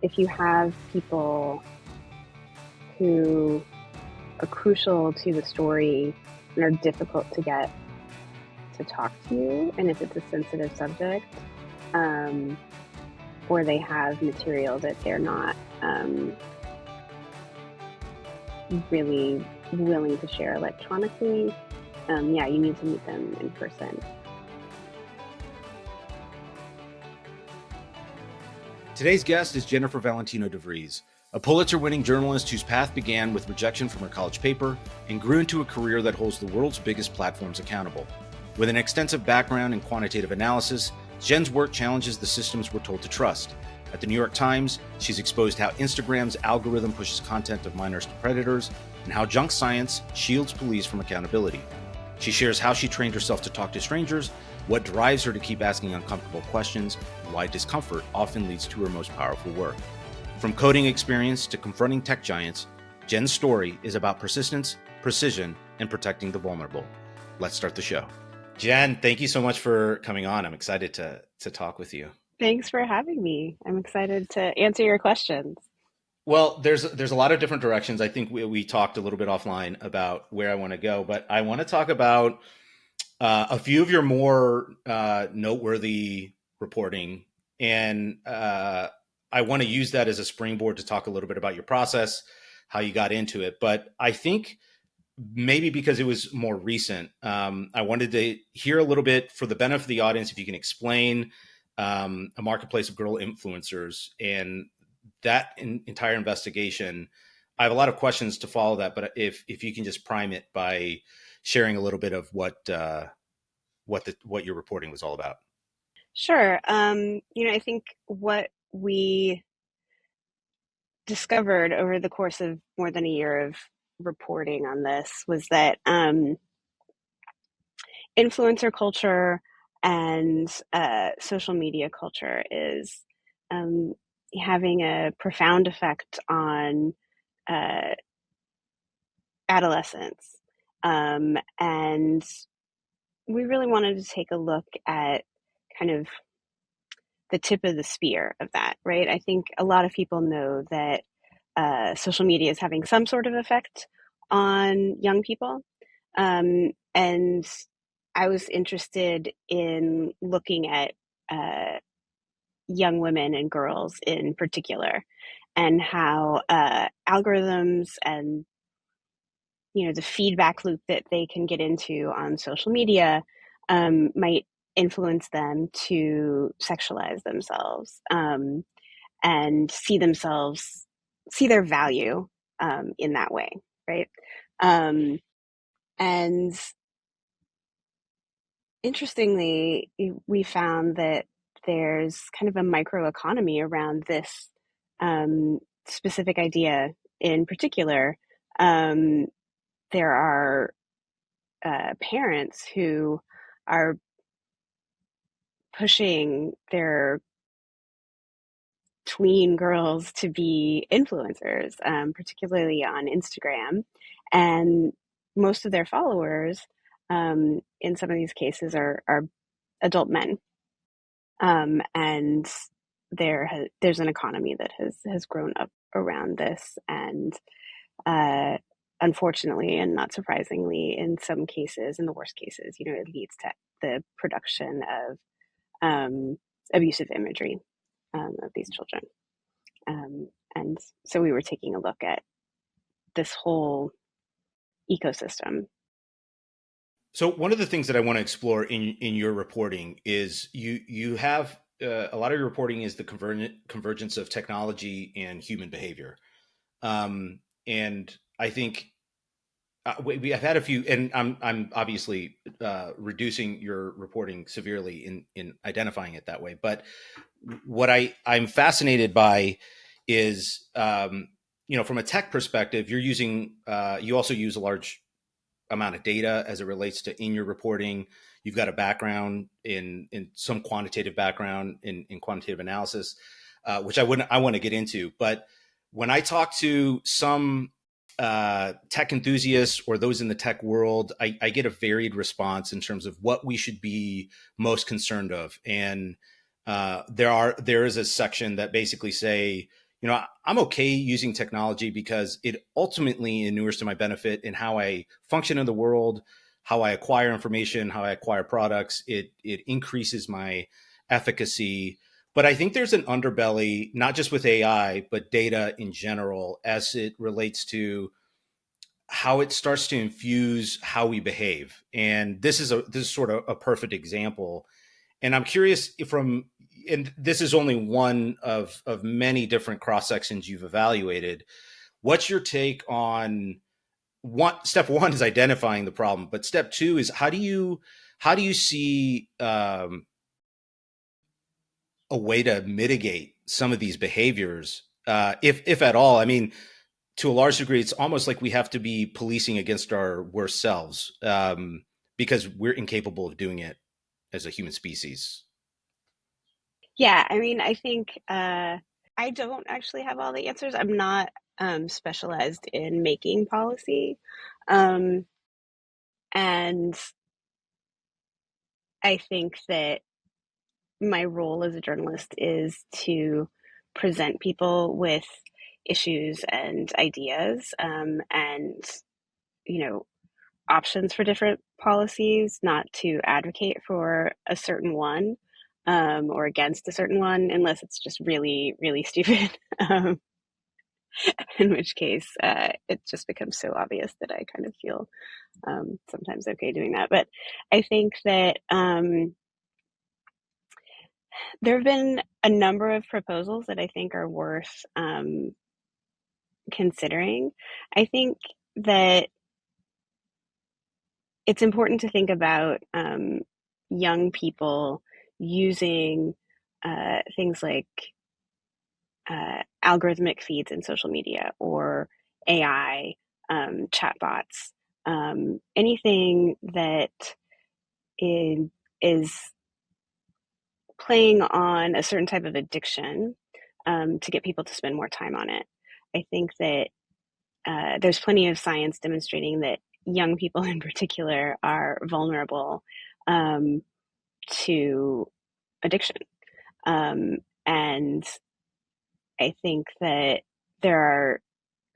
if you have people who are crucial to the story and are difficult to get to talk to you, and if it's a sensitive subject, or they have material that they're not really willing to share electronically, yeah, you need to meet them in person. Today's guest is Jennifer Valentino-DeVries, a Pulitzer-winning journalist whose path began with rejection from her college paper and grew into a career that holds the world's biggest platforms accountable. With an extensive background in quantitative analysis, Jen's work challenges the systems we're told to trust. At the New York Times, she's exposed how Instagram's algorithm pushes content of minors to predators and how junk science shields police from accountability. She shares how she trained herself to talk to strangers, what drives her to keep asking uncomfortable questions, and why discomfort often leads to her most powerful work. From coding experience to confronting tech giants, Jen's story is about persistence, precision, and protecting the vulnerable. Let's start the show. Jen, thank you so much for coming on. I'm excited to talk with you. Thanks for having me. I'm excited to answer your questions. Well, there's a lot of different directions. I think we talked a little bit offline about where I want to go, but I want to talk about a few of your more noteworthy reporting, and I want to use that as a springboard to talk a little bit about your process, how you got into it. But I think maybe because it was more recent, I wanted to hear a little bit for the benefit of the audience, if you can explain a marketplace of girl influencers and that entire investigation. I have a lot of questions to follow that, but if you can just prime it by sharing a little bit of what your reporting was all about. Sure. I think what we discovered over the course of more than a year of reporting on this was that influencer culture and social media culture is having a profound effect on adolescents. And we really wanted to take a look at kind of the tip of the spear of that, right? I think a lot of people know that social media is having some sort of effect on young people. And I was interested in looking at young women and girls in particular, and how algorithms and the feedback loop that they can get into on social media might influence them to sexualize themselves, and see their value in that way, right? And interestingly, we found that there's kind of a microeconomy around this specific idea in particular. There are parents who are pushing their tween girls to be influencers, particularly on Instagram. And most of their followers, in some of these cases, are adult men. And there's an economy that has grown up around this. And unfortunately, and not surprisingly, in some cases, in the worst cases, it leads to the production of abusive imagery of these children. And so we were taking a look at this whole ecosystem. So one of the things that I want to explore in your reporting is you have a lot of your reporting is the convergence of technology and human behavior, and I think we have had a few, and I'm obviously reducing your reporting severely in identifying it that way. But what I'm fascinated by is, from a tech perspective, you also use a large amount of data as it relates to in your reporting. You've got a background in some quantitative background in quantitative analysis, which I want to get into. But when I talk to some tech enthusiasts or those in the tech world, I get a varied response in terms of what we should be most concerned of. And there is a section that basically say, I'm okay using technology because it ultimately inures to my benefit in how I function in the world, how I acquire information, how I acquire products. It increases my efficacy. But I think there's an underbelly, not just with AI, but data in general, as it relates to how it starts to infuse how we behave. And this is sort of a perfect example. And I'm curious from, and this is only one of many different cross sections you've evaluated. What's your take on one? Step one is identifying the problem, but step two is how do you see a way to mitigate some of these behaviors, if at all? I mean, to a large degree, it's almost like we have to be policing against our worst selves, because we're incapable of doing it as a human species. Yeah, I mean, I think I don't actually have all the answers. I'm not specialized in making policy. Um, and I think that my role as a journalist is to present people with issues and ideas, and, you know, options for different policies, not to advocate for a certain one, or against a certain one, unless it's just really, really stupid. Um, in which case, it just becomes so obvious that I kind of feel sometimes okay doing that. But I think that there have been a number of proposals that I think are worth considering. I think that it's important to think about young people using things like algorithmic feeds in social media or AI, chatbots, anything that is playing on a certain type of addiction, to get people to spend more time on it. I think that there's plenty of science demonstrating that young people in particular are vulnerable um, to addiction. Um, and I think that there are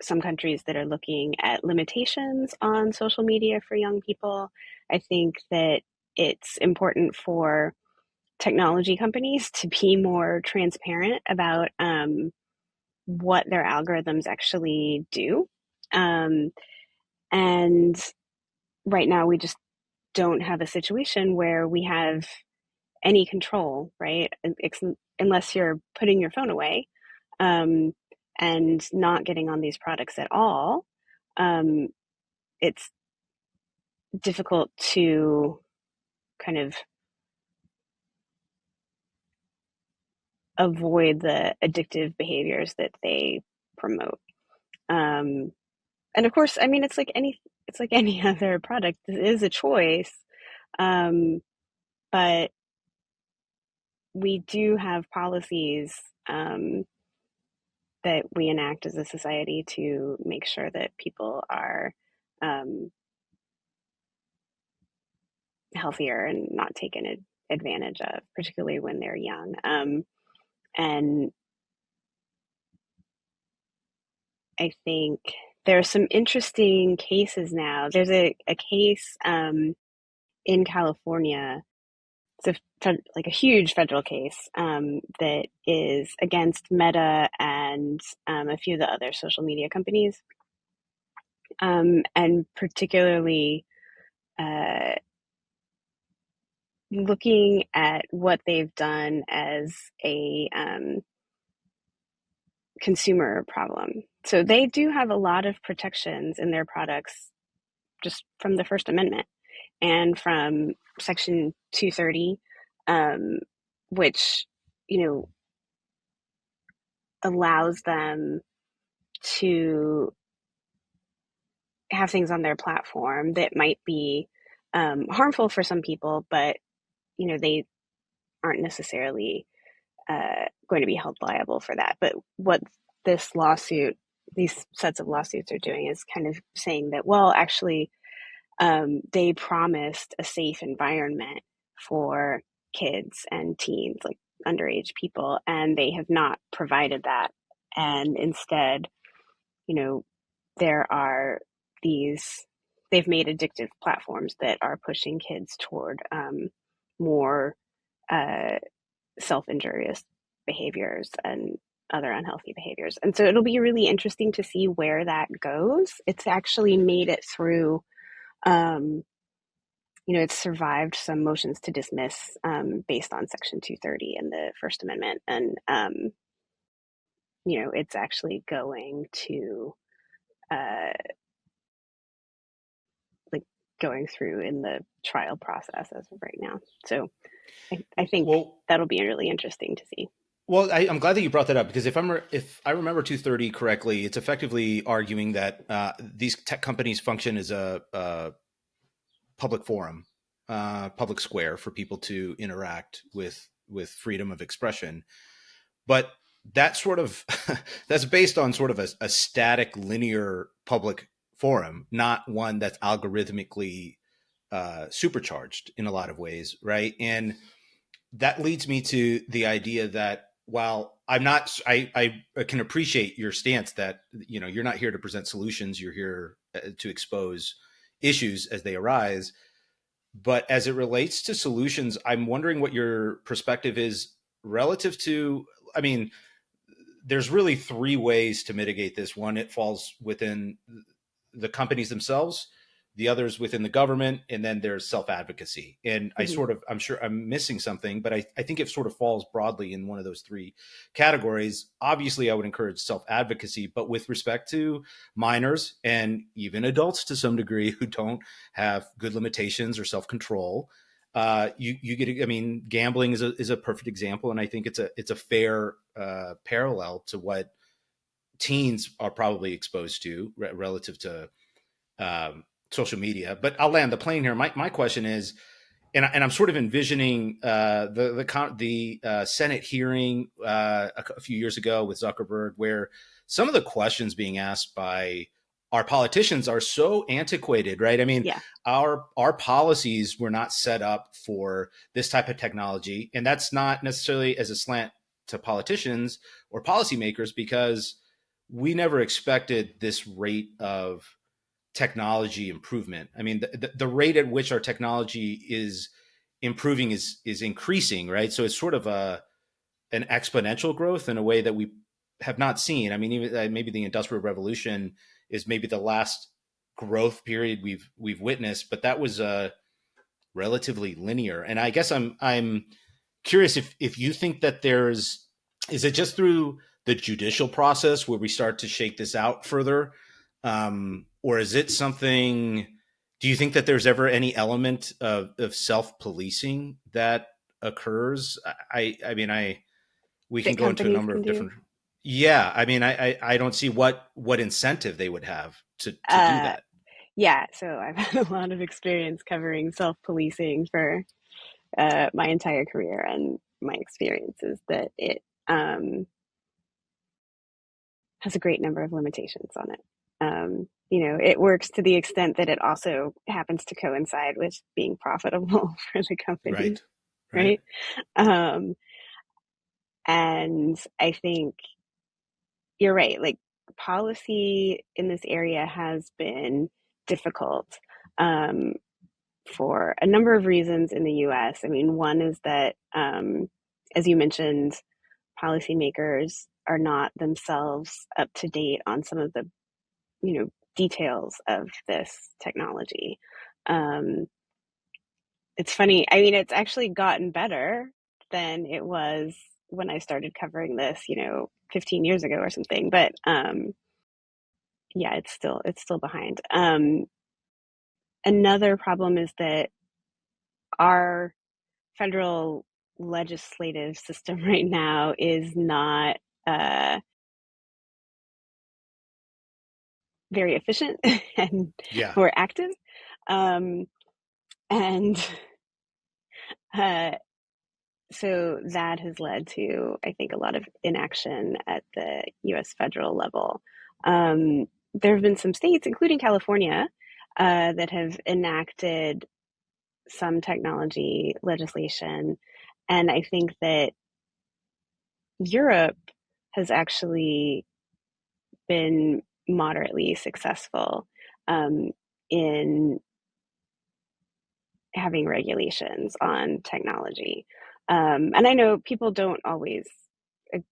some countries that are looking at limitations on social media for young people. I think that it's important for technology companies to be more transparent about what their algorithms actually do. Um, and right now, we just don't have a situation where we have any control, right? Unless you're putting your phone away, um, and not getting on these products at all, um, it's difficult to kind of avoid the addictive behaviors that they promote. Um, and of course, I mean, it's like any other product. It is a choice, um, but we do have policies that we enact as a society to make sure that people are um, healthier and not taken advantage of, particularly when they're young. And I think there are some interesting cases now. There's a case in California. It's like a huge federal case that is against Meta and a few of the other social media companies, and particularly uh, looking at what they've done as a consumer problem. So they do have a lot of protections in their products just from the First Amendment and from Section 230, um, which, you know, allows them to have things on their platform that might be harmful for some people, but, you know, they aren't necessarily going to be held liable for that. But what this lawsuit, these sets of lawsuits are doing is kind of saying that, well, actually, they promised a safe environment for kids and teens, like underage people, and they have not provided that. And instead, you know, there are these, they've made addictive platforms that are pushing kids toward more uh, self-injurious behaviors and other unhealthy behaviors. And so it'll be really interesting to see where that goes. It's actually made it through, it's survived some motions to dismiss based on Section 230 in the First Amendment. And, it's actually going to, uh, like, going through in the trial process as of right now. So I think Well, that'll be really interesting to see. well, I'm glad that you brought that up because if I remember 230 correctly, it's effectively arguing that these tech companies function as a public forum, public square for people to interact with freedom of expression. But that sort of that's based on sort of a static linear public forum, not one that's algorithmically supercharged in a lot of ways, right? And that leads me to the idea that while I'm not, I can appreciate your stance that you're not here to present solutions, you're here to expose issues as they arise. But as it relates to solutions, I'm wondering what your perspective is relative to. I mean, there's really three ways to mitigate this. One, it falls within the companies themselves, the others within the government, and then there's self-advocacy. And Mm-hmm. I'm sure I'm missing something, but I think it sort of falls broadly in one of those three categories. Obviously, I would encourage self-advocacy, but with respect to minors and even adults to some degree who don't have good limitations or self-control, you get. I mean, gambling is a perfect example, and I think it's a fair parallel to what teens are probably exposed to relative to social media. But I'll land the plane here. My question is, and I'm sort of envisioning the Senate hearing a few years ago with Zuckerberg, where some of the questions being asked by our politicians are so antiquated, right? I mean, Yeah. our policies were not set up for this type of technology, and that's not necessarily as a slant to politicians or policymakers because we never expected this rate of technology improvement. I mean, the rate at which our technology is improving is increasing, right? So it's sort of an exponential growth in a way that we have not seen. I mean, even maybe the Industrial Revolution is maybe the last growth period we've witnessed, but that was relatively linear. And I guess I'm curious if you think that is it just through the judicial process where we start to shake this out further, or is it something? Do you think that there's ever any element of self-policing that occurs? I mean, we can That go into a companies number can of do. different. Yeah, I mean, I don't see what incentive they would have to do Uh, that. yeah, so I've had a lot of experience covering self-policing for my entire career, and my experience is that it has a great number of limitations on it. It works to the extent that it also happens to coincide with being profitable for the company, Right, right. right? Um, and I think you're right. Like, policy in this area has been difficult um, for a number of reasons in the US. I mean, one is that, as you mentioned, policymakers are not themselves up to date on some of the, details of this technology. Um, it's funny. I mean, it's actually gotten better than it was when I started covering this, 15 years ago or something. But yeah, it's still behind. Another problem is that our federal legislative system right now is not uh, very efficient and Yeah, or active, um, and uh, so that has led to, I think, a lot of inaction at the U.S. federal level. There have been some states, including California, that have enacted some technology legislation, and I think that Europe has actually been moderately successful in having regulations on technology. And I know people don't always a-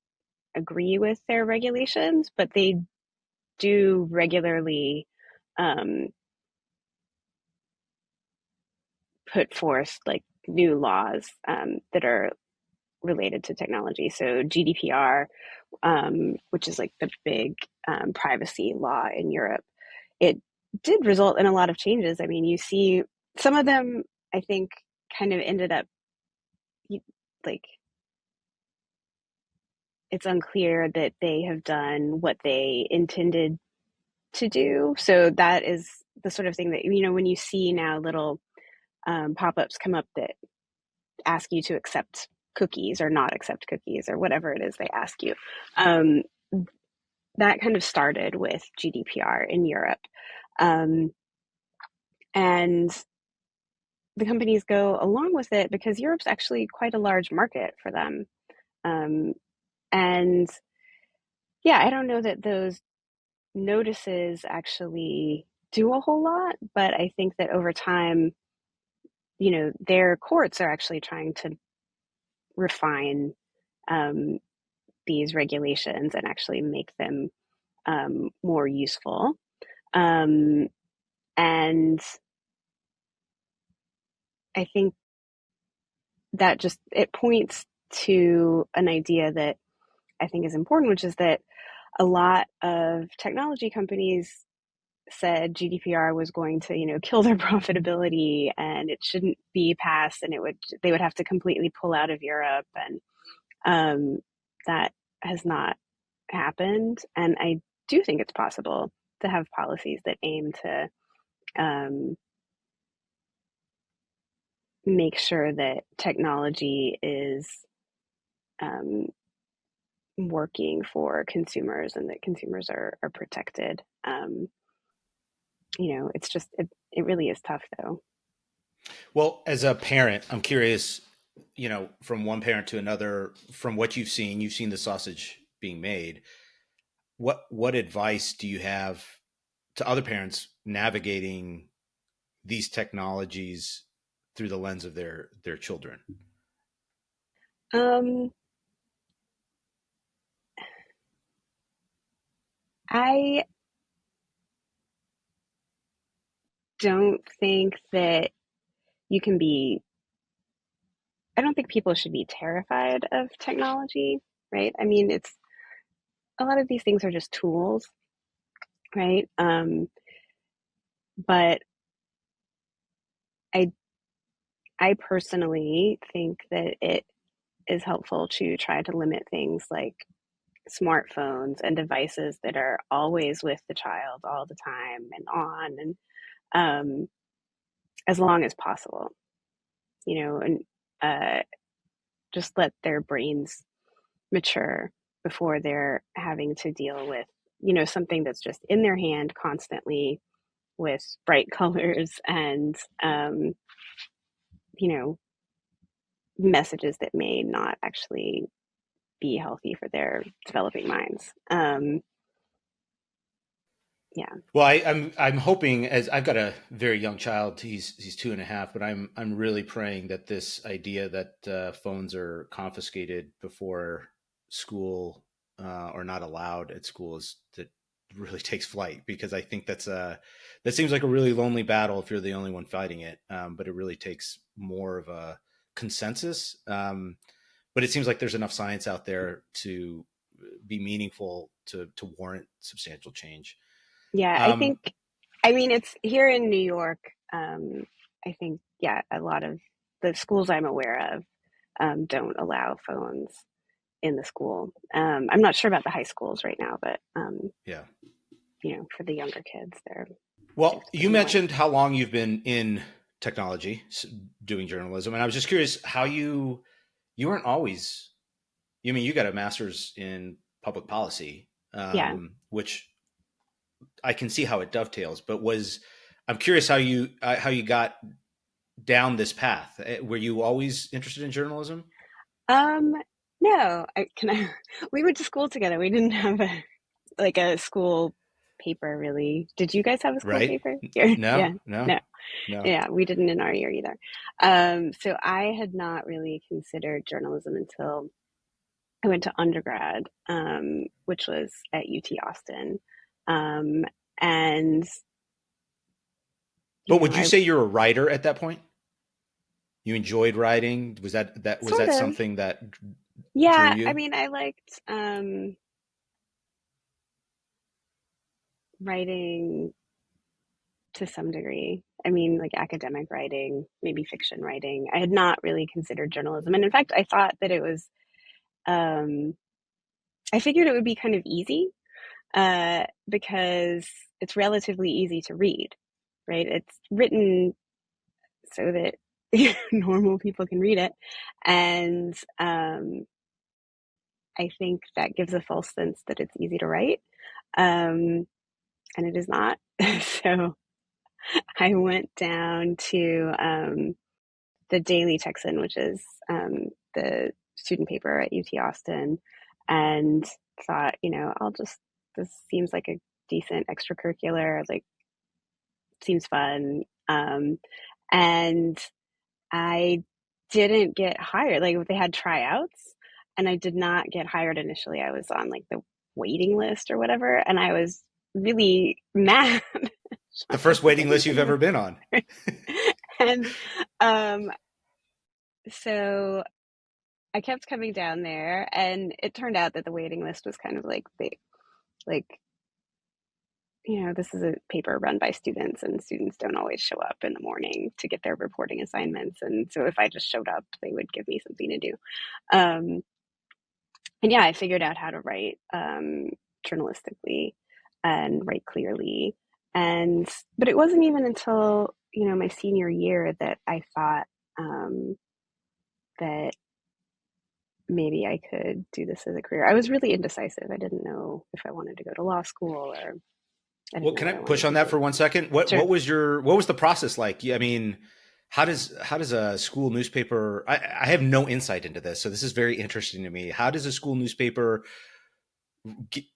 agree with their regulations, but they do regularly um, put forth like new laws that are related to technology. So GDPR, which is like the big privacy law in Europe, it did result in a lot of changes. I mean, you see some of them, I think, kind of ended up like it's unclear that they have done what they intended to do. So that is the sort of thing that, when you see now little pop-ups come up that ask you to accept cookies or not accept cookies or whatever it is they ask you. Um, that kind of started with GDPR in Europe. Um, and the companies go along with it because Europe's actually quite a large market for them. Um, and yeah, I don't know that those notices actually do a whole lot, but I think that over time, their courts are actually trying to refine um, these regulations and actually make them more useful. Um, and I think that just it points to an idea that I think is important, which is that a lot of technology companies said GDPR was going to, kill their profitability and it shouldn't be passed and they would have to completely pull out of Europe and that has not happened. And I do think it's possible to have policies that aim to um, make sure that technology is um, working for consumers and that consumers are protected. It's just it really is tough though. Well, as a parent, I'm curious, from one parent to another, from what you've seen the sausage being made. What advice do you have to other parents navigating these technologies through the lens of their children? Um, I don't think that you can be, I don't think people should be terrified of technology, right? I mean, it's a lot of these things are just tools, right? But I, I personally think that it is helpful to try to limit things like smartphones and devices that are always with the child all the time and on and um, as long as possible, and uh, just let their brains mature before they're having to deal with, something that's just in their hand constantly with bright colors and, you know, messages that may not actually be healthy for their developing minds. Yeah. Well, I'm hoping, as I've got a very young child, he's 2.5, but I'm really praying that this idea that phones are confiscated before school or not allowed at school is that really takes flight, because I think that seems like a really lonely battle if you're the only one fighting it, but it really takes more of a consensus. But it seems like there's enough science out there to be meaningful to warrant substantial change. Yeah. Um, I mean, it's here in New York. I think, yeah, a lot of the schools I'm aware of don't allow phones in the school. I'm not sure about the high schools right now, but yeah. for the younger kids, Well, it's you more. mentioned how long you've been in technology, doing journalism, and I was just curious how you weren't always. You mean you got a master's in public policy, Yeah. which I can see how it dovetails. But I'm curious how you got down this path. Were you always interested in journalism? Um, No, we went to school together. We didn't have a school paper really. Did you guys have a school Right? paper here? No, Yeah. no, No. no. Yeah, we didn't in our year either. So I had not really considered journalism until I went to undergrad, which was at UT Austin. Um, and But would you I say you're a writer at that point? You enjoyed writing? Was sort that of, something that drew yeah, I you? mean, I liked writing to some degree. I mean, like academic writing, maybe fiction writing. I had not really considered journalism. And in fact, I thought that it was, um, I figured it would be kind of easy because it's relatively easy to read, right? It's written so that normal people can read it. And I think that gives a false sense that it's easy to write. Um, and it is not. So I went down to the Daily Texan, which is the student paper at UT Austin, and thought, this seems like a decent extracurricular, like, seems fun. And I didn't get hired. Like, they had tryouts, and I did not get hired initially. I was on like the waiting list or whatever, and I was really mad. The I was first like, I waiting didn't list get you've ever hired. been on. And um, so I kept coming down there, and it turned out that the waiting list was kind of like like, this is a paper run by students, and students don't always show up in the morning to get their reporting assignments. And so if I just showed up, they would give me something to do. Um, and yeah, I figured out how to write journalistically and write clearly. But it wasn't even until, my senior year that I thought that maybe I could do this as a career. I was really indecisive. I didn't know if I wanted to go to law school, or I didn't Well, know can I what I push wanted on to that do. for 1 second? What Sure. what was what was the process like? I mean, how does a school newspaper? I have no insight into this, so this is very interesting to me. How does a school newspaper?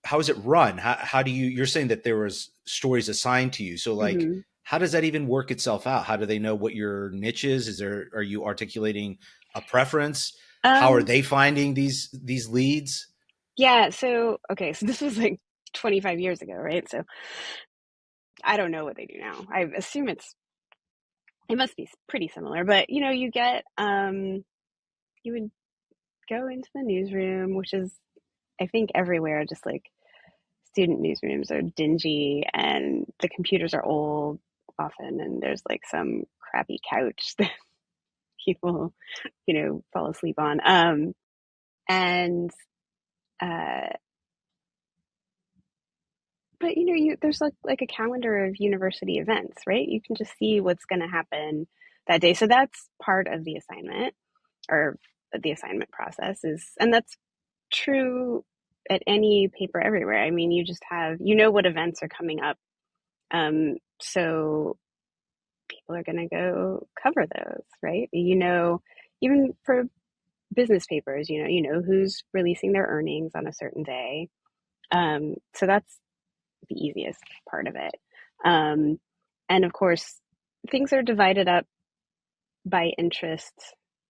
How is it run? How do you're saying that there was stories assigned to you? So like, Hmm. how does that even work itself out? How do they know what your niche is? Are you articulating a preference? How are Um, they finding these leads? yeah. So, okay. So this was like 25 years ago, right? So I don't know what they do now. I assume it must be pretty similar, but you would go into the newsroom, which is, I think, everywhere, just like student newsrooms are dingy, and the computers are old often, and there's like some crappy couch that people, fall asleep on. And uh, but there's like a calendar of university events, right? You can just see what's going to happen that day. So that's part of the assignment, or the assignment process is, and that's true at any paper everywhere. I mean, you just have, what events are coming up. So people are going to go cover those, right? Even for business papers, who's releasing their earnings on a certain day. So that's the easiest part of it. Um, and of course, things are divided up by interest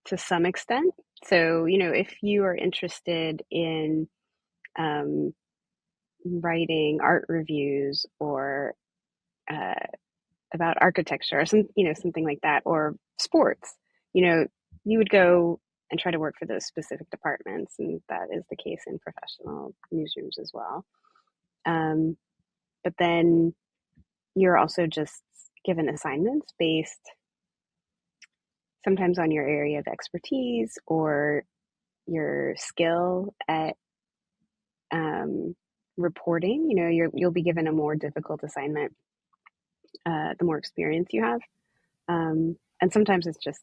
to some extent. So, if you are interested in um, writing art reviews, or uh, about architecture, or something like that, or sports, you know, you would go and try to work for those specific departments, and that is the case in professional newsrooms as well. Um, but then you're also just given assignments based sometimes on your area of expertise or your skill at um, reporting. You'll be given a more difficult assignment the more experience you have. And sometimes it's just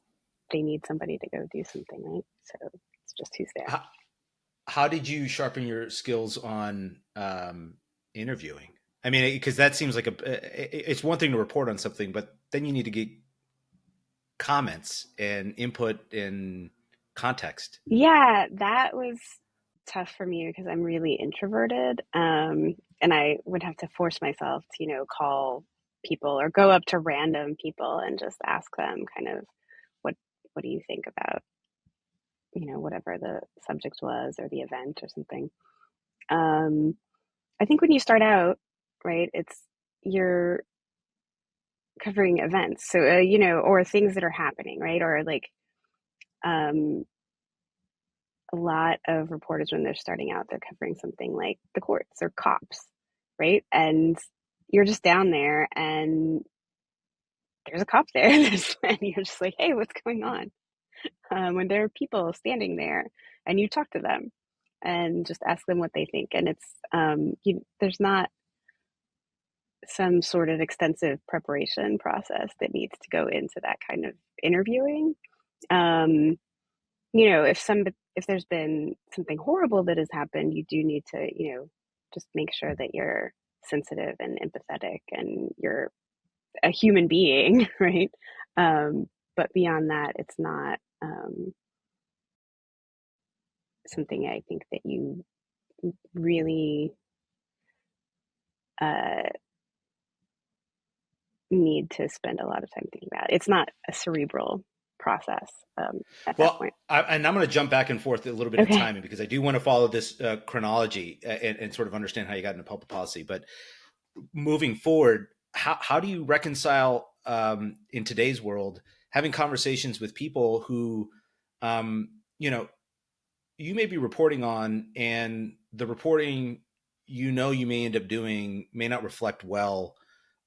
they need somebody to go do something, right? So it's just who's there. How, how did you sharpen your skills on interviewing? I mean, because that seems like it's one thing to report on something, but then you need to get comments and input and Yeah, that was tough for me because I'm really introverted. And I would have to force myself to, call people or go up to random people and just ask them kind of what what do you think about, whatever the subject was or the event or something. Um, I think when you start out, right, you're covering events, so or things that are happening, right, or like um, a lot of reporters when they're starting out, they're covering something like the courts or cops, right? And you're just down there, and there's a cop there, and you're just like, hey, what's going on? When there are people standing there, and you talk to them and just ask them what they think, and there's not some sort of extensive preparation process that needs to go into that kind of interviewing. Um, if there's been something horrible that has happened, you do need to, just make sure that you're sensitive and empathetic and you're a human being, right? But beyond that, it's not something I think that you really uh, need to spend a lot of time thinking about. It's not a cerebral process at that Well, point. and I'm going to jump back and forth a little bit in Okay. timing because I do want to follow this chronology and sort of understand how you got into public policy. But moving forward, how do you reconcile in today's world having conversations with people who, um, you know, you may be reporting on, and the reporting you may end up doing may not reflect well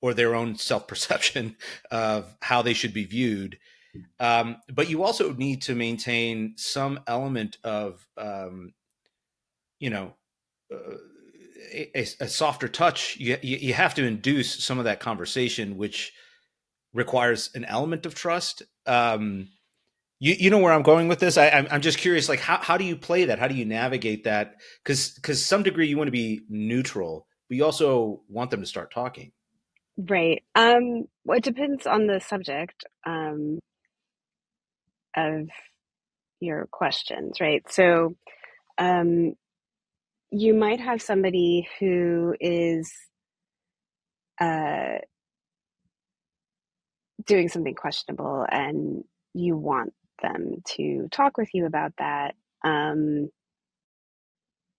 or their own self perception of how they should be viewed. But you also need to maintain some element of, you know, uh, a softer touch. You have to induce some of that conversation, which requires an element of trust. You know where I'm going with this. I'm just curious, like how do you play that? How do you navigate that? Because some degree you want to be neutral, but you also want them to start talking. Right. Well, it depends on the subject of your questions, right? So, um, you might have somebody who is uh, doing something questionable, and you want them to talk with you about that. Um,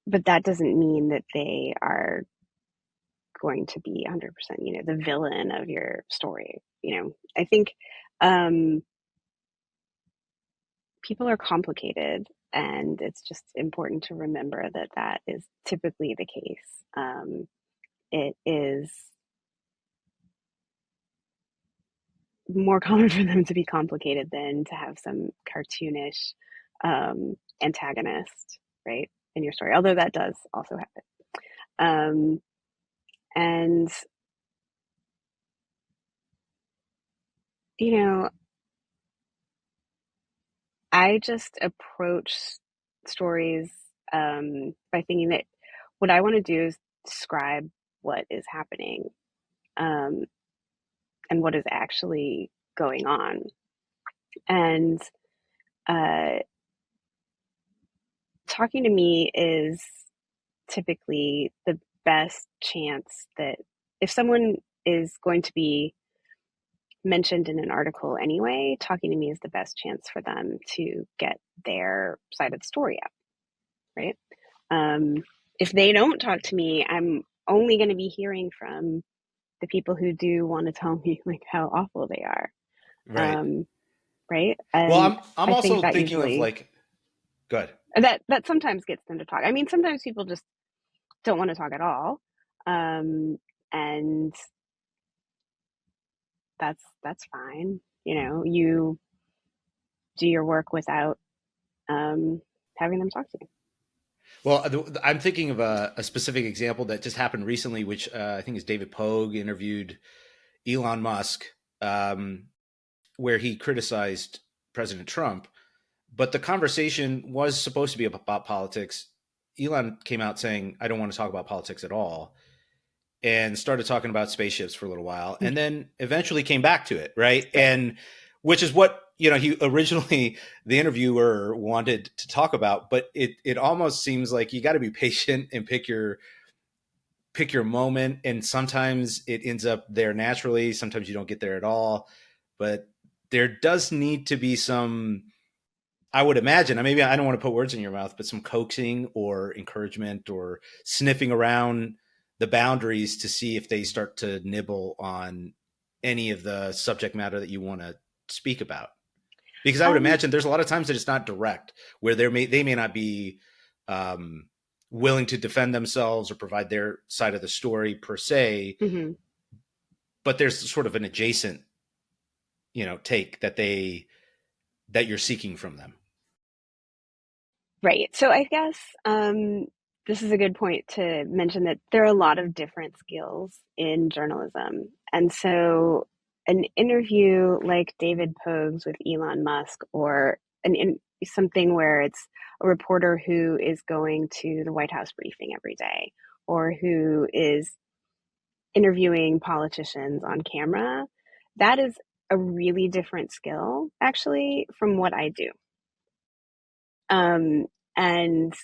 but that doesn't mean that they are going to be 100%, the villain of your story. I think um, people are complicated, and it's just important to remember that that is typically the case. It is more common for them to be complicated than to have some cartoonish antagonist, right, in your story. Although that does also happen. Um, and you know, I just approach stories by thinking that what I want to do is describe what is happening, um, and what is actually going on. And uh, talking to me is typically the best chance that if someone is going to be mentioned in an article anyway, talking to me is the best chance for them to get their side of the story out, right? Um, if they don't talk to me, I'm only going to be hearing from the people who do want to tell me like how awful they are, Right. um, right? Well, And I'm I think also that thinking of usually like, good. that sometimes gets them to talk. I mean, sometimes people just don't want to talk at all, and that's fine. You do your work without um, having them talk to you. Well, I'm thinking of a specific example that just happened recently, which I think is David Pogue interviewed Elon Musk, um, where he criticized President Trump. But the conversation was supposed to be about politics. Elon came out saying, I don't want to talk about politics at all, and started talking about spaceships for a little while, and then eventually came back to it, right? Right. And which is what he originally, the interviewer wanted to talk about, but it almost seems like you got to be patient and pick your moment, and sometimes it ends up there naturally, sometimes you don't get there at all. But there does need to be some, I would imagine, maybe I don't want to put words in your mouth, but some coaxing or encouragement or sniffing around the boundaries to see if they start to nibble on any of the subject matter that you want to speak about. Because I would Um, imagine there's a lot of times that it's not direct, where they may not be um, willing to defend themselves or provide their side of the story per se, mhm. but there's sort of an adjacent, take that you're seeking from them. Right. So I guess this is a good point to mention that there are a lot of different skills in journalism. And so an interview like David Pogue's with Elon Musk, or something where it's a reporter who is going to the White House briefing every day, or who is interviewing politicians on camera, that is a really different skill, actually, from what I do. Um, and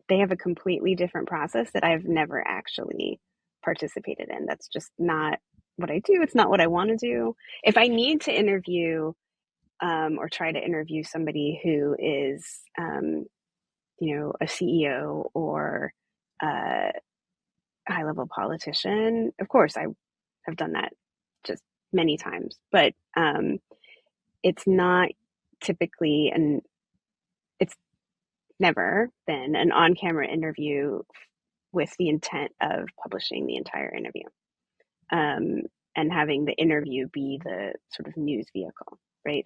they have a completely different process that I've never actually participated in. That's just not what I do. It's not what I want to do. If I need to interview or try to interview somebody who is, a CEO or a high level politician, of course, I have done that just many times. But it's not typically, and it's never been an on camera interview with the intent of publishing the entire interview, um, and having the interview be the sort of news vehicle, right?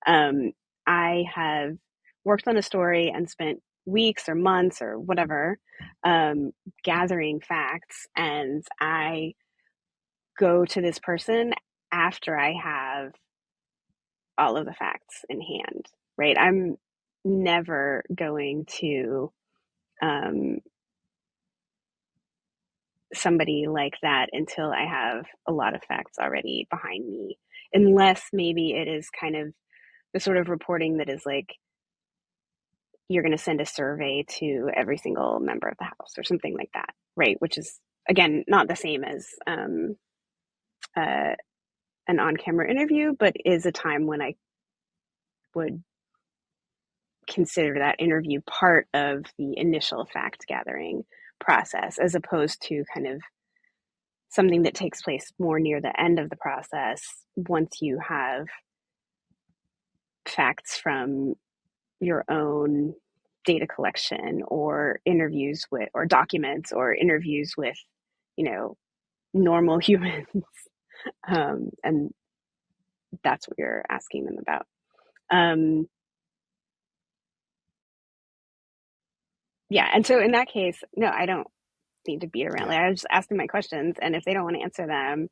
Um, I have worked on a story and spent weeks or months or whatever um, gathering facts, and I go to this person after I have all of the facts in hand, right? I'm never going to um, somebody like that until I have a lot of facts already behind me, unless maybe it is kind of the sort of reporting that is like you're going to send a survey to every single member of the House or something like that, right? Which is, again, not the same as uh, an on camera interview, but is a time when I would consider that interview part of the initial fact gathering process, as opposed to kind of something that takes place more near the end of the process once you have facts from your own data collection or interviews with, or documents or interviews with, you know, normal humans. And that's what you're asking them about. Um, yeah. And so in that case, no, I don't need to beat around. Yeah, Like, I just ask them my questions. And if they don't want to answer them,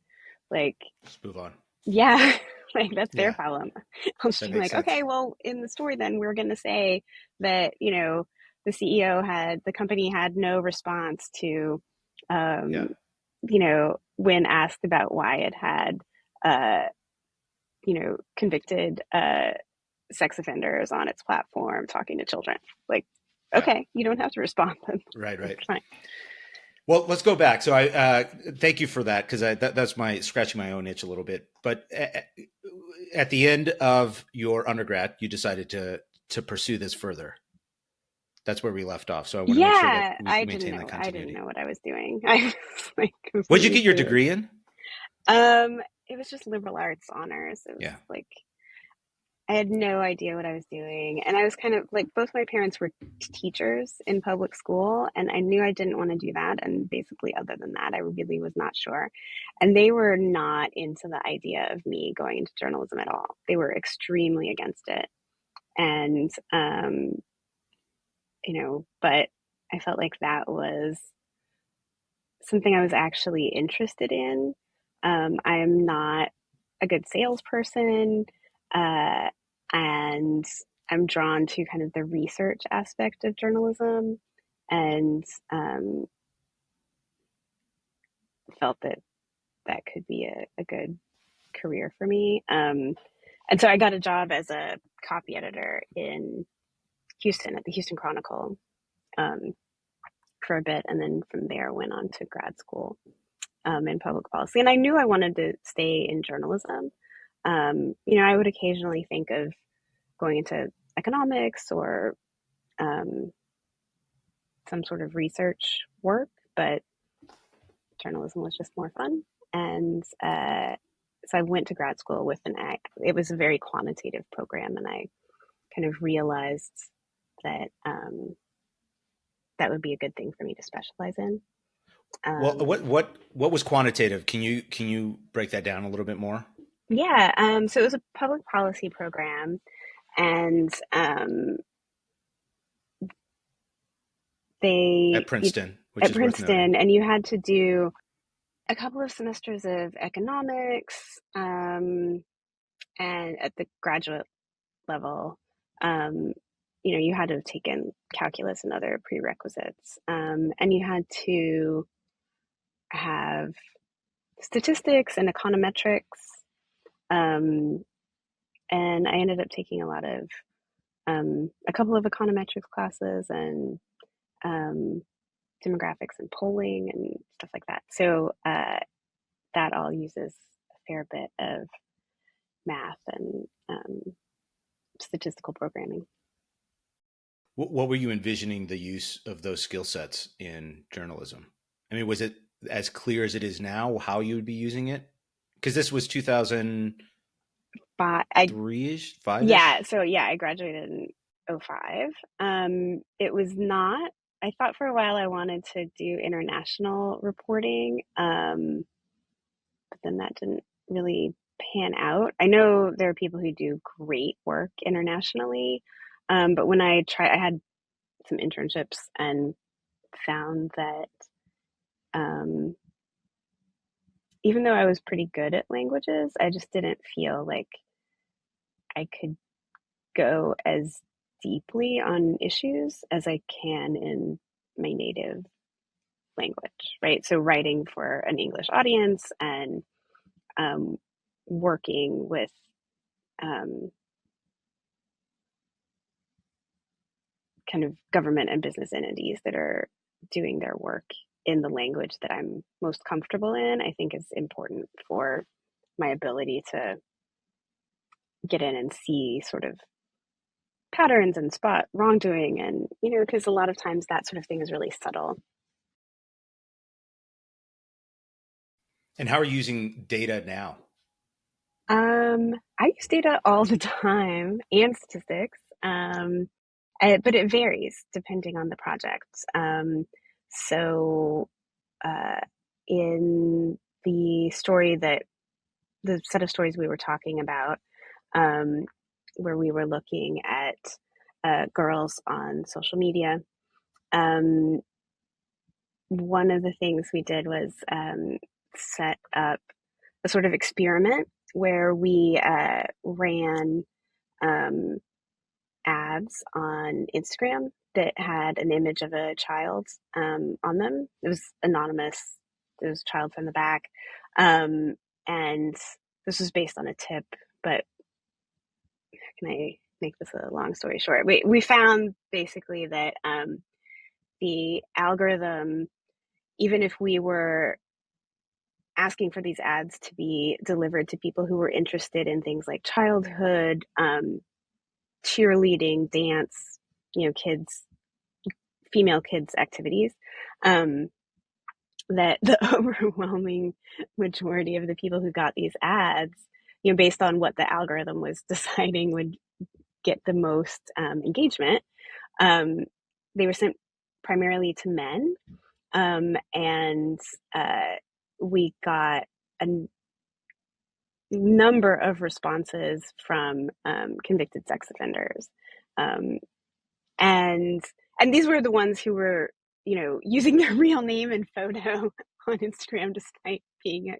like, just move on. yeah, like that's their Yeah, problem. I'll just that be makes like, sense. okay, well, in the story, then we're going to say that, the CEO had, the company had no response to, Yeah, um, when asked about why it had, uh, convicted sex offenders on its platform talking to children. Like, yeah, okay, you don't have to respond. right, That's right. fine. Well, let's go back. So I thank you for that, because that's my scratching my own itch a little bit. But at the end of your undergrad, you decided to pursue this further. That's where we left off. So I want to make sure that Yeah, we I didn't maintain that know. I didn't continuity. know what I was doing. I was like What'd you completely get your clueless. degree in? It was just liberal arts honors. It was Yeah. like I had no idea what I was doing. And I was kind of like, both my parents were teachers in public school, and I knew I didn't want to do that. And basically, other than that, I really was not sure. And they were not into the idea of me going into journalism at all. They were extremely against it. And, but I felt like that was something I was actually interested in. I'm not a good salesperson, uh, and I'm drawn to kind of the research aspect of journalism, and felt that that could be a good career for me. And so I got a job as a copy editor in Houston at the Houston Chronicle um, for a bit, and then from there went on to grad school in public policy. And I knew I wanted to stay in journalism. I would occasionally think of going into economics or um, some sort of research work, but journalism was just more fun. And so I went to grad school with it was a very quantitative program, and I kind of realized that that would be a good thing for me to specialize in. Well, Um, what was quantitative? Can you break that down a little bit more? yeah, so it was a public policy program, and At they Princeton, which at is worth noting. Princeton, and you had to do a couple of semesters of economics, and at the graduate level, um, you had to have taken calculus and other prerequisites, and you had to have statistics and econometrics, um, and I ended up taking a couple of econometrics classes and um, demographics and polling and stuff like that. So that all uses a fair bit of math and statistical programming. What were you envisioning the use of those skill sets in journalism? I mean, was it as clear as it is now how you would be using it? Because this was 2003 But ish, 5 yeah, ish. so yeah, I graduated in '05. It was not, I thought for a while I wanted to do international reporting, but then that didn't really pan out. I know there are people who do great work internationally, but when I had some internships and found that um, even though I was pretty good at languages, I just didn't feel like I could go as deeply on issues as I can in my native language, right? So writing for an English audience and um, working with um, kind of government and business entities that are doing their work in the language that I'm most comfortable in, I think is important for my ability to get in and see sort of patterns and spot wrongdoing. And, because a lot of times that sort of thing is really subtle. And how are you using data now? I use data all the time and statistics, but it varies depending on the project. So, uh, in the set of stories we were talking about, um, where we were looking at girls on social media, um, one of the things we did was set up a sort of experiment where we ran um, ads on Instagram that had an image of a child on them. It was anonymous. It was a child from the back. Um, and this was based on a tip, but can I make this a long story short? We found basically that the algorithm, even if we were asking for these ads to be delivered to people who were interested in things like childhood, cheerleading, dance, kids, female kids activities, um, that the overwhelming majority of the people who got these ads, based on what the algorithm was deciding would get the most engagement, um, they were sent primarily to men. And we got a number of responses from convicted sex offenders, um, and and these were the ones who were using their real name and photo on Instagram despite being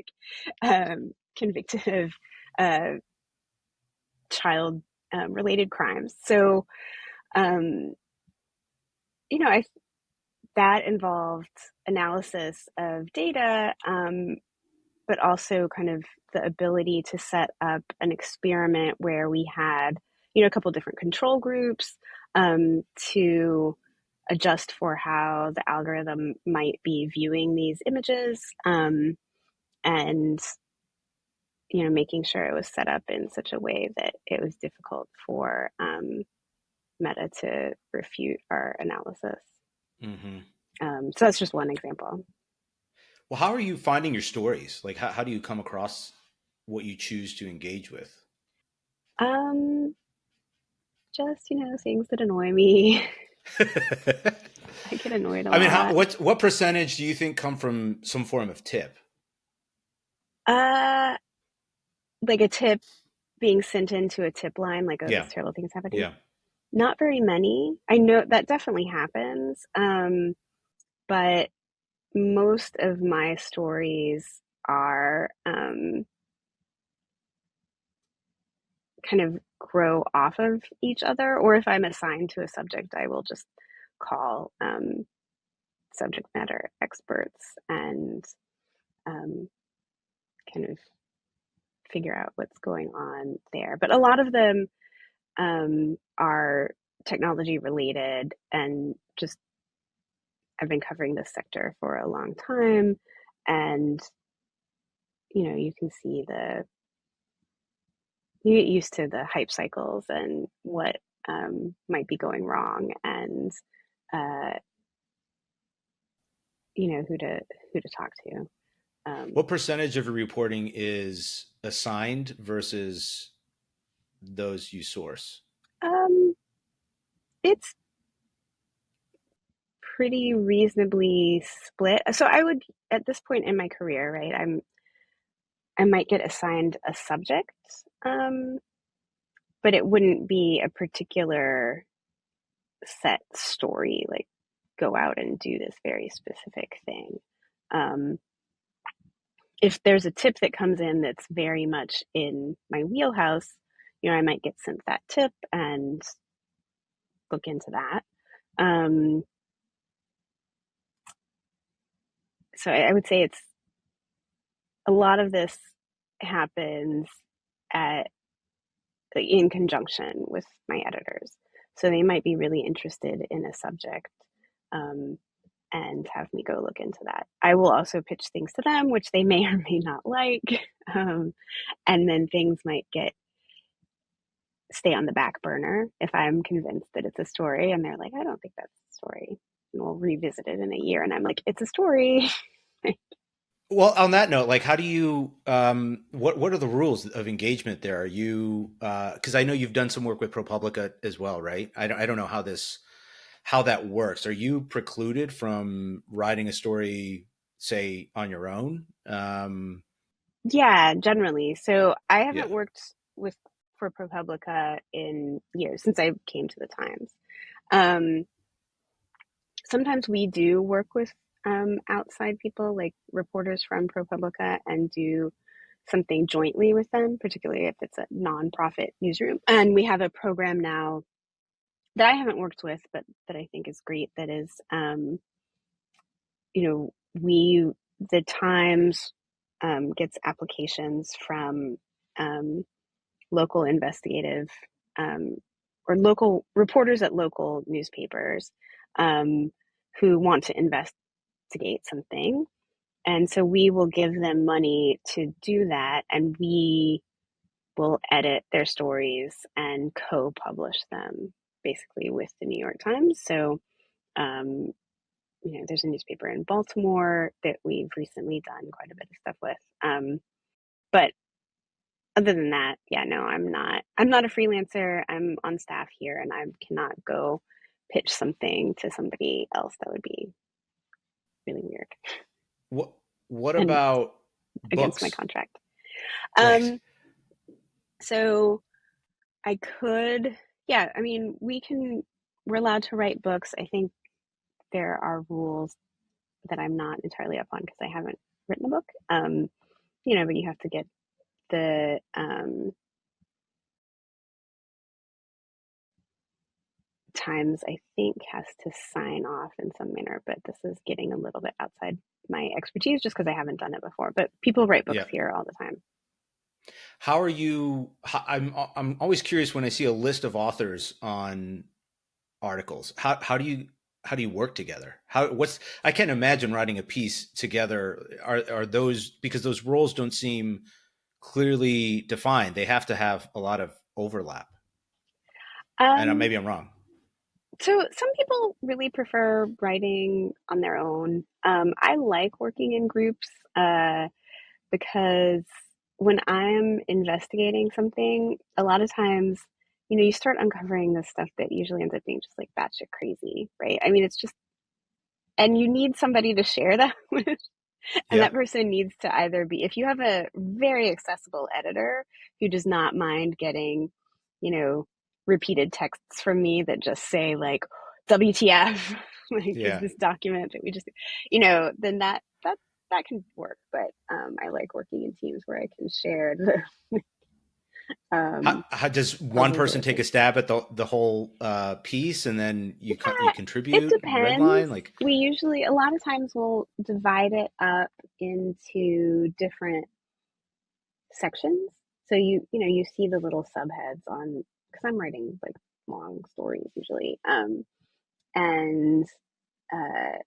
convicted of uh, child related crimes. So um, I that involved analysis of data, but also kind of the ability to set up an experiment where we had, a couple different control groups to adjust for how the algorithm might be viewing these images, and making sure it was set up in such a way that it was difficult for Meta to refute our analysis. Hmm. So that's just one example. Well, how are you finding your stories? Like, how do you come across what you choose to engage with? Um, just things that annoy me. I get annoyed a I mean, lot. what percentage do you think come from some form of tip? Uh, like a tip being sent into a tip line, like, oh, Yeah, this terrible thing's happening. yeah. Not very many. I know that definitely happens. But most of my stories are kind of grow off of each other, or if I'm assigned to a subject, I will just call subject matter experts and um, kind of figure out what's going on there. But a lot of them are technology related, and just I've been covering this sector for a long time, and you can see you get used to the hype cycles and what might be going wrong, and uh, who to talk to. Um, What percentage of your reporting is assigned versus those you source? um, it's pretty reasonably split. So I would, at this point in my career, right, I might get assigned a subject, um, but it wouldn't be a particular set story, like go out and do this very specific thing. Um, if there's a tip that comes in that's very much in my wheelhouse, I might get sent that tip and look into that. Um, so I would say it's a lot of this happens at in conjunction with my editors. So they might be really interested in a subject, um, and have me go look into that. I will also pitch things to them, which they may or may not like. Um, and then things might stay on the back burner if I'm convinced that it's a story and they're like, I don't think that's a story. And we'll revisit it in a year. And I'm like, it's a story. Well, on that note, like, how do you, what are the rules of engagement there? Are you, because I know you've done some work with ProPublica as well, right? I don't know how that works. Are you precluded from writing a story, say, on your own? Yeah, generally. So I haven't Yeah. worked with for ProPublica in years since I came to the Times. Um, Sometimes we do work with outside people, like reporters from ProPublica, and do something jointly with them, particularly if it's a nonprofit newsroom. And we have a program now that I haven't worked with, but that I think is great. That is, we the Times gets applications from um, local investigative, um, or local reporters at local newspapers, um, who want to investigate something. And so we will give them money to do that, and we will edit their stories and co-publish them basically with the New York Times. So, um, there's a newspaper in Baltimore that we've recently done quite a bit of stuff with. But other than that, yeah, no, I'm not. I'm not a freelancer. I'm on staff here, and I cannot go pitch something to somebody else. That would be really weird What What and about against my books? contract. Right. Um, so I could, yeah, I mean, we're allowed to write books. I think there are rules that I'm not entirely up on because I haven't written a book. But you have to get the Times, I think, has to sign off in some manner, but this is getting a little bit outside my expertise just because I haven't done it before. But people write books Yeah. here all the time. How are you? I'm always curious when I see a list of authors on articles. How do you work together? I can't imagine writing a piece together. Are those, because those roles don't seem clearly defined? They have to have a lot of overlap. And Um, maybe I'm wrong. so some people really prefer writing on their own. I like working in groups because when I'm investigating something, a lot of times, you start uncovering this stuff that usually ends up being just like batshit crazy, right? I mean, it's just, and you need somebody to share that with. And Yeah. that person needs to either be, if you have a very accessible editor who does not mind getting, you know, repeated texts from me that just say like WTF, like is Yeah. this document that we just, then that can work. But I like working in teams where I can share the How does the one person take resources. a stab at the whole piece, and then you Yeah, it contribute and depends. redline? Like, We usually, a lot of times, we'll divide it up into different sections. So you see the little subheads on, because I'm writing like long stories usually, and uh,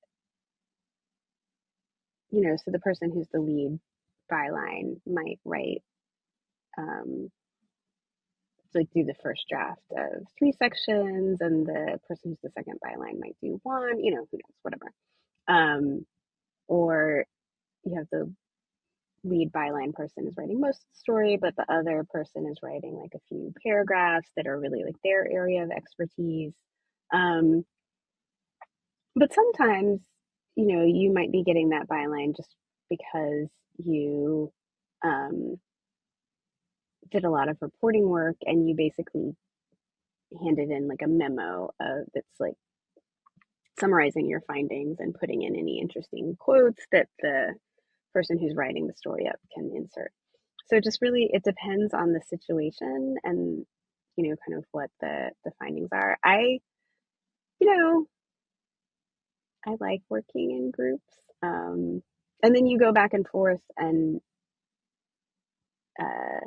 so the person who's the lead byline might write, um, like do the first draft of three sections, and the person who's the second byline might do one. Who knows, whatever. Um, or you have the lead byline person is writing most of the story, but the other person is writing like a few paragraphs that are really like their area of expertise. Um, but sometimes, you might be getting that byline just because you um, did a lot of reporting work and you basically handed in like a memo that's like summarizing your findings and putting in any interesting quotes that the person who's writing the story up can insert. So just really, it depends on the situation and kind of what the findings are. You know, I like working in groups, and then you go back and forth, and uh,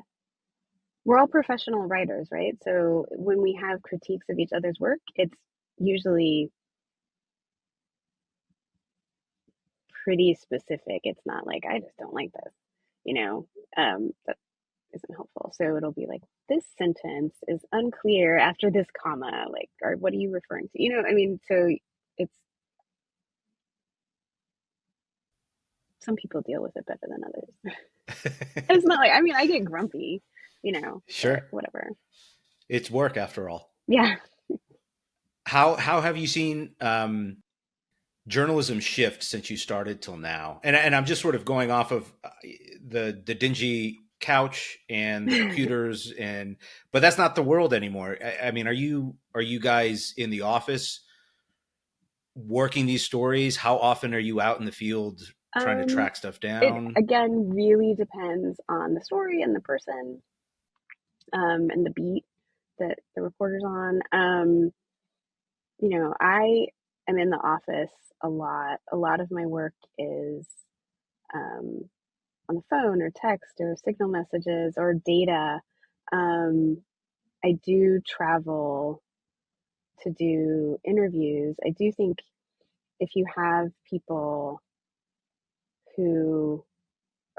we're all professional writers, right? So when we have critiques of each other's work, it's usually pretty specific. It's not like I just don't like this, that isn't helpful. So it'll be like, this sentence is unclear after this comma, like, or what are you referring to? I mean, so it's, some people deal with it better than others. It's not like, I mean, I get grumpy, but sure, whatever. it's work after all. Yeah. How have you seen journalism shift since you started till now? And I'm just sort of going off of the dingy couch and the computers, but that's not the world anymore. I mean, are you guys in the office working these stories? How often are you out in the field trying to um, track stuff it down? again really depends on the story and the person, and the beat that the reporter's on. I am in the office a lot. A lot of my work is um, on the phone or text or signal messages or data. Um, I do travel to do interviews. I do think if you have people who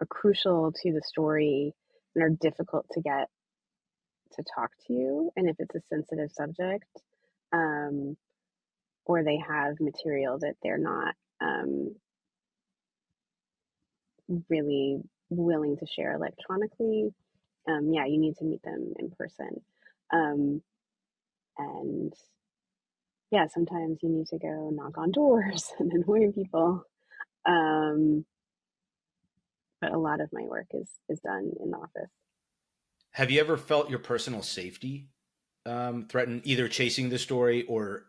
are crucial to the story and are difficult to get to talk to you, and if it's a sensitive subject, um, or they have material that they're not really willing to share electronically, yeah, you need to meet them in person. Um, and yeah, sometimes you need to go knock on doors and annoy people. Um, but a lot of my work is done in the office. Have you ever felt your personal safety threatened, either chasing the story or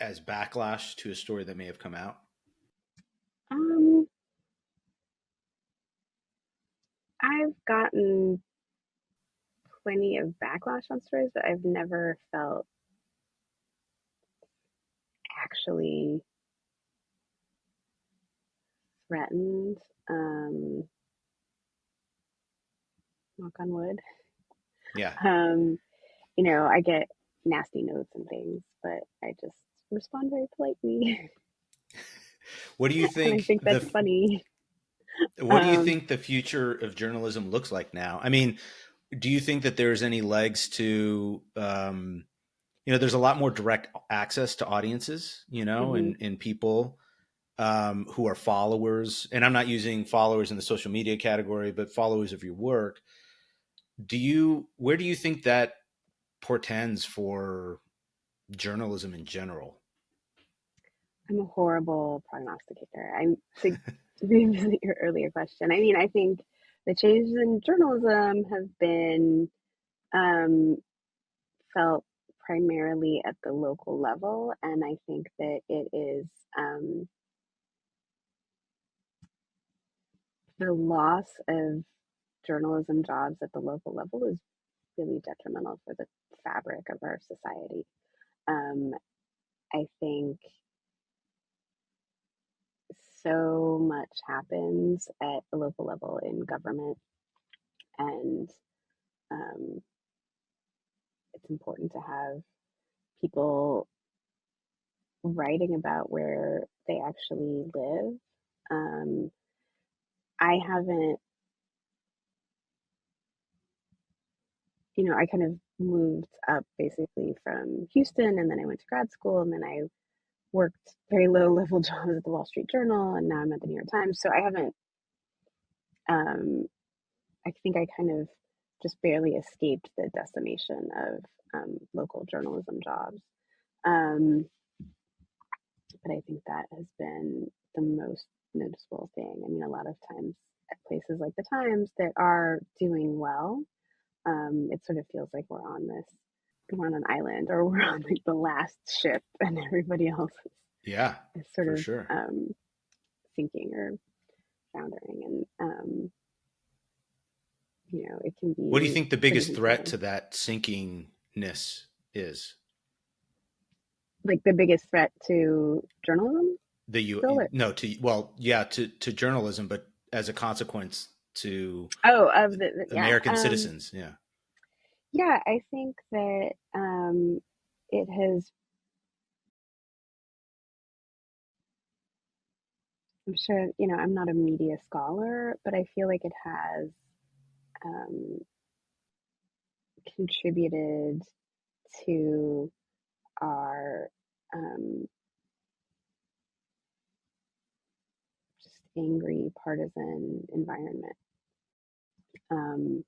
as backlash to a story that may have come out? Um, I've gotten plenty of backlash on stories, but I've never felt actually threatened, um, knock on wood. Yeah. Um, I get nasty notes and things, but I just respond very politely, What do you and I think think that's funny. Um, the future of journalism looks like now? I mean, do you think that there's any legs to there's a lot more direct access to audiences, mhm. and people who are followers, and I'm not using followers in the social media category, but followers of your work. Where do you think that portends for journalism in general? I'm a horrible prognosticator. I'm to revisit your earlier question. I mean, I think the changes in journalism have been um, felt primarily at the local level, and I think that it is the loss of journalism jobs at the local level is really detrimental for the fabric of our society. Um, I think so much happens at the local level in government, and um, it's important to have people writing about where they actually live. Um, I haven't, I kind of moved up basically from Houston, and then I went to grad school, and then I worked very low level jobs at the Wall Street Journal, and now I'm at the New York Times. So I haven't, um, I think I kind of just barely escaped the decimation of local journalism jobs. Um, but I think that has been the most noticeable thing. I mean, a lot of times at places like the Times that are doing well, it sort of feels like we're on an island, or we're on like the last ship, and everybody else Yeah, is sort for of sure. sinking or foundering. And it can What do you be think the pretty biggest threat concerning. to that sinkingness is? Like the biggest threat to journalism The you still, or no to well yeah to journalism, but as a consequence to oh, of yeah, American citizens. Yeah. yeah, I think that it has. I'm sure, I'm not a media scholar, but I feel like it has um, contributed to our just angry partisan environment, um,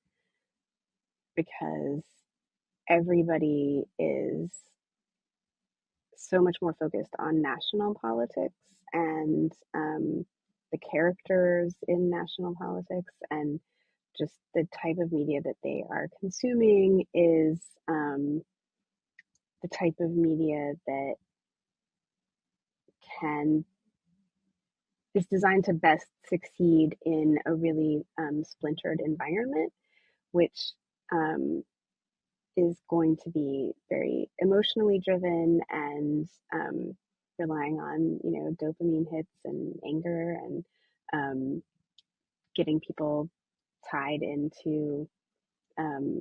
because everybody is so much more focused on national politics and the characters in national politics, and just the type of media that they are consuming is the type of media that can is designed to best succeed in a really splintered environment, which um, is going to be very emotionally driven and relying on dopamine hits and anger, and um, getting people tied into um,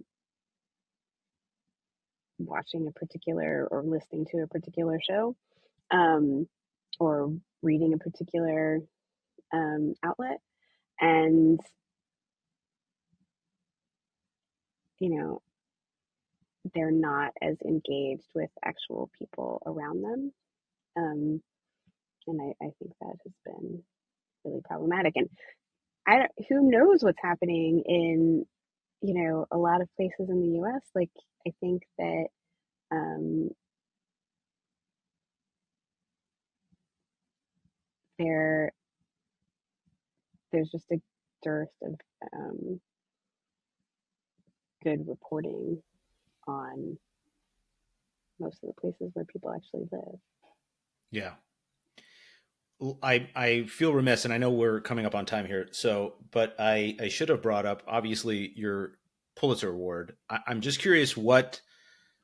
watching a particular or listening to a particular show, um, or reading a particular outlet. And you know they're not as engaged with actual people around them, um, and I think that has been really problematic. And who knows what's happening in a lot of places in the U.S. Like, I think that um, there there's just a dearth of um, good reporting on most of the places where people actually live. Yeah. I feel remiss, and I know we're coming up on time here. So, but I should have brought up obviously your Pulitzer Award. I'm just curious what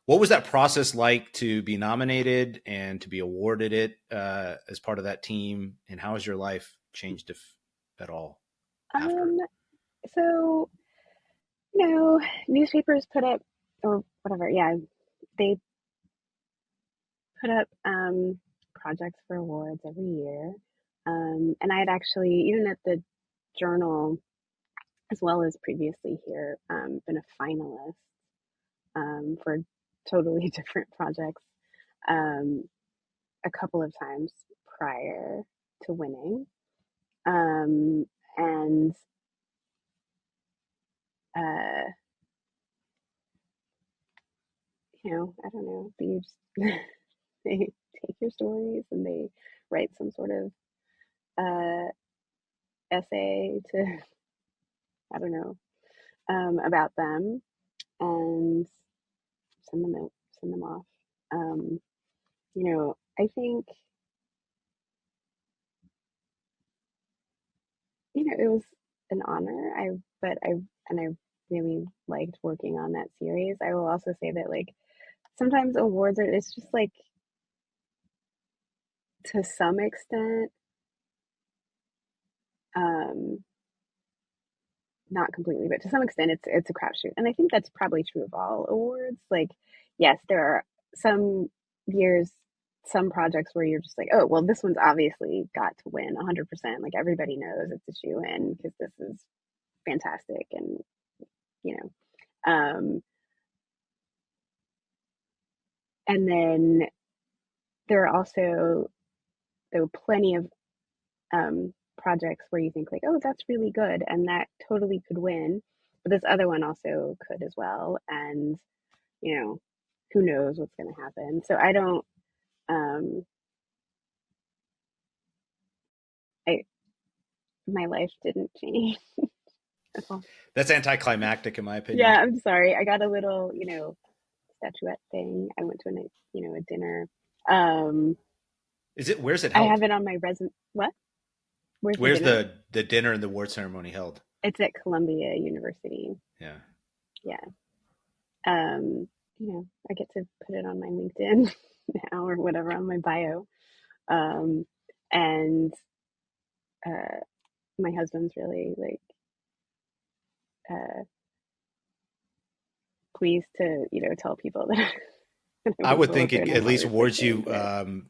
was that process like to be nominated and to be awarded it as part of that team, and how has your life changed, if at all, after? Um, so, newspapers put up, or whatever, yeah, they put up projects for awards every year. And I had actually, even at the journal, as well as previously here, been a finalist for totally different projects um, a couple of times prior to winning. Um, and uh, I don't know, they take your stories and they write some sort of uh, essay to, I don't know, about them and send them off. Um, I think, it was an honor. I really liked working on that series. I will also say that, like, sometimes awards are, it's just like, to some extent, um, not completely, but to some extent, it's a crapshoot, and I think that's probably true of all awards. Like, yes, there are some years, some projects where you're just like, oh, well, this one's obviously got to win 100%. Like, everybody knows it's a shoe in because this is fantastic, and you um, and then there are also, though, plenty of projects where you think like, oh, that's really good, and that totally could win, but this other one also could as well, and you know, who knows what's going to happen. So I don't, um, I my life didn't change at all. That's anticlimactic, in my opinion. Yeah, I'm sorry. I got a little, statuette thing. I went to a nice, a dinner. Um, Is it? Where's it I held? have it on my resume. What? Where's the Where's dinner? the dinner and the award ceremony held? It's at Columbia University. Yeah. Yeah. I get to put it on my LinkedIn now or whatever on my bio. Um, and uh, my husband's really like uh, pleased to, tell people that, that I I won would think Pulitzer, it and I'm at least always like awards saying you that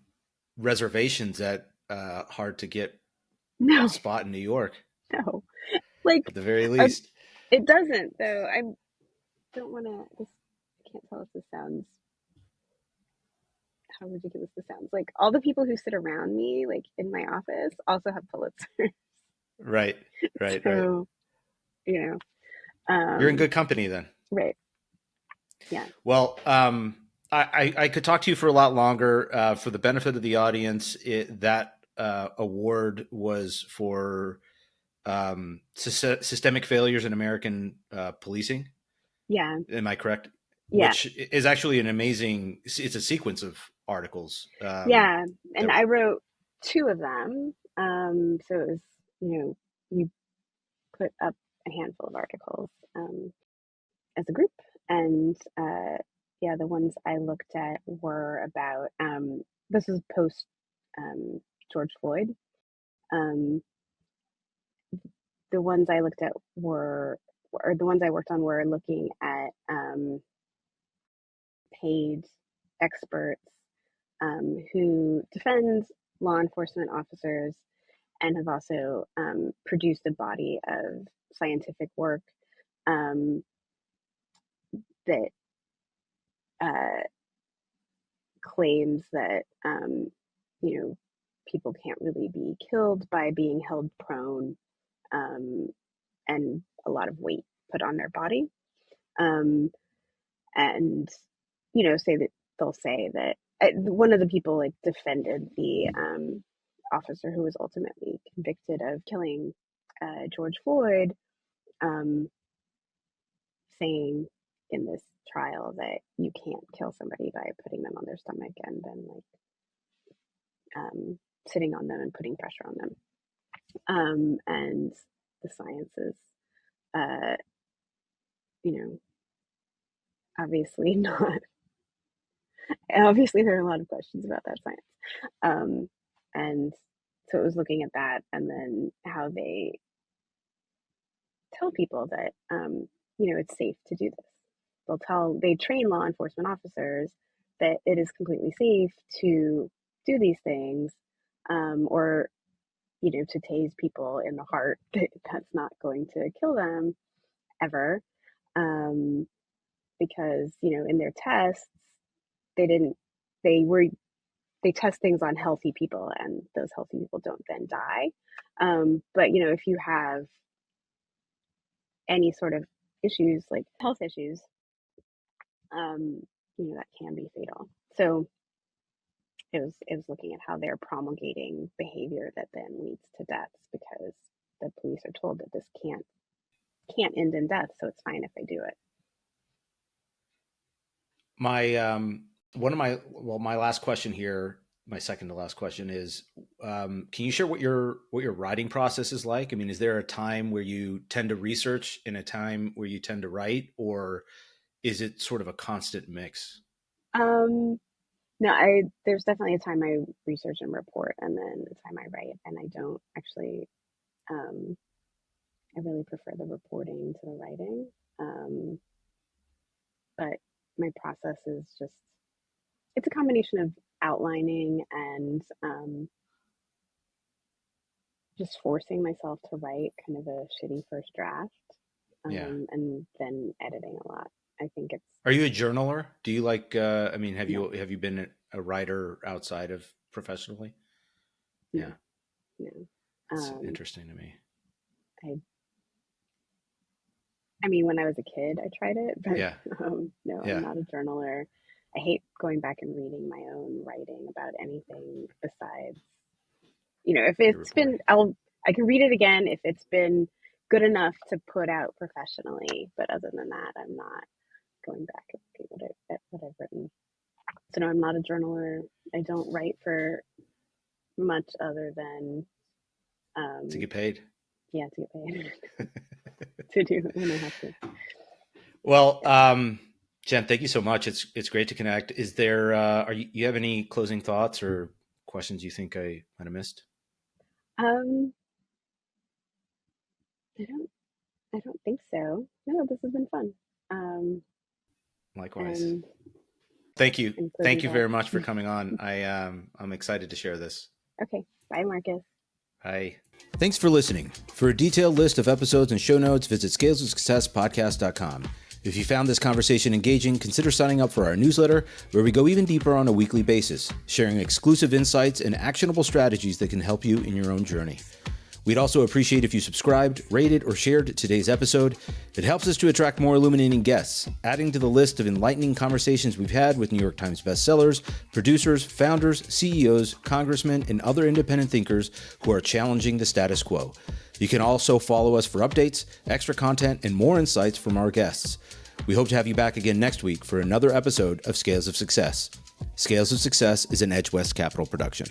reservations at hard to get no, spot in New York, no, like at the very uh, least. it doesn't though. I don't want to. This I can't tell if this sounds how ridiculous this sounds. Like all the people who sit around me, like in my office, also have Pulitzer. Right, right, right. So you You're in um, good company then. right, yeah, Well, I could talk to you for a lot longer. For the benefit of the audience, that award was for systemic failures in American policing. yeah, Am I correct? yeah, Which is actually an amazing. It's a sequence of articles yeah. And that. I wrote two of them. So it was, you put up a handful of articles as a group, and yeah, the ones I looked at were about this is post um, George Floyd. Um, the ones I looked at or the ones I worked on were looking at paid experts who defend law enforcement officers and have also produced a body of scientific work um, that uh, claims that people can't really be killed by being held prone um, and a lot of weight put on their body, um, and say that they'll say that one of the people like defended the officer who was ultimately convicted of killing George Floyd, um, saying in this trial that you can't kill somebody by putting them on their stomach and then like sitting on them and putting pressure on them. And the science is, uh, you know, obviously not. Obviously, there are a lot of questions about that science, and So it was looking at that and then how they tell people that, it's safe to do this. They train law enforcement officers that it is completely safe to do these things, or, to tase people in the heart, that's not going to kill them ever. Um, because, in their tests, they didn't, they were, they test things on healthy people and those healthy people don't then die. But, if you have any sort of issues like health issues, um, that can be fatal. So it was looking at how they're promulgating behavior that then leads to deaths because the police are told that this can't end in death, so it's fine if they do it. My last question here, my second to last question is, can you share what your writing process is like? I mean, is there a time where you tend to research and a time where you tend to write, or is it sort of a constant mix? No, there's definitely a time I research and report, and then a time I write, and I don't actually. I really prefer the reporting to the writing, but my process is it's a combination of outlining and just forcing myself to write kind of a shitty first draft, Yeah. and then editing a lot. I think it's. Are you a journaler? Do you like? I mean, have No, you been a writer outside of professionally? no, Yeah, no. it's interesting to me. I I mean, when I was a kid, I tried it, but Yeah, no, I'm yeah. not a journaler. I hate going back and reading my own writing about anything besides, if Your it's reporting. been, I can read it again if it's been good enough to put out professionally. But other than that, I'm not going back and looking at what I've written. So no, I'm not a journaler. I don't write for much other than, To um, get paid. yeah, to get paid to do it when I have to. Well, Yeah. Jen, thank you so much. It's great to connect. Is there you have any closing thoughts or questions you think I might have missed? Um, I don't I don't think so. No, this has been fun. Um, Likewise. and Thank you. and closing Thank you thoughts. very much for coming on. I'm excited to share this. Okay. Bye, Marcus. Hi. Thanks for listening. For a detailed list of episodes and show notes, visit scalesofsuccesspodcast.com. If you found this conversation engaging, consider signing up for our newsletter, where we go even deeper on a weekly basis, sharing exclusive insights and actionable strategies that can help you in your own journey. We'd also appreciate if you subscribed, rated, or shared today's episode. It helps us to attract more illuminating guests, adding to the list of enlightening conversations we've had with New York Times bestsellers, producers, founders, CEOs, congressmen, and other independent thinkers who are challenging the status quo. You can also follow us for updates, extra content, and more insights from our guests. We hope to have you back again next week for another episode of Scales of Success. Scales of Success is an Edge West Capital production.